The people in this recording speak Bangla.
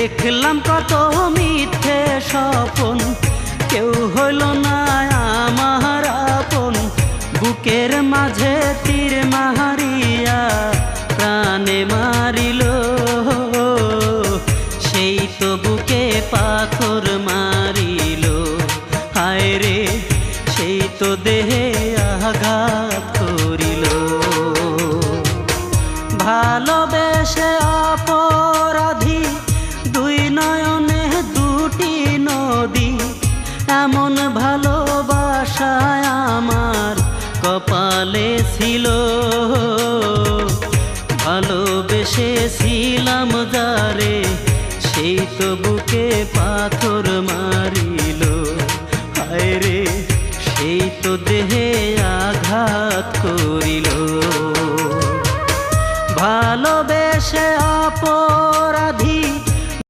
দেখলাম কত মিথ্যে স্বপন, কেউ হইল না আমার আপন। বুকের মাঝে তীর মারিয়া প্রাণে মারিল, সেই তো বুকে পাথর মারিল। হায় রে, সেই তো দেহে আঘাত করিল। ভালোবেসে অপরাধী দুই নয়নে দুটি নদী, এমন ভালোবাসায় আমার কপালে ছিল। ভালোবেসেছিলাম যারে, সেই তো বুকে পাথর মারিল। হায় রে, সেই তো দেহে আঘাত করিল। ভালোবেসে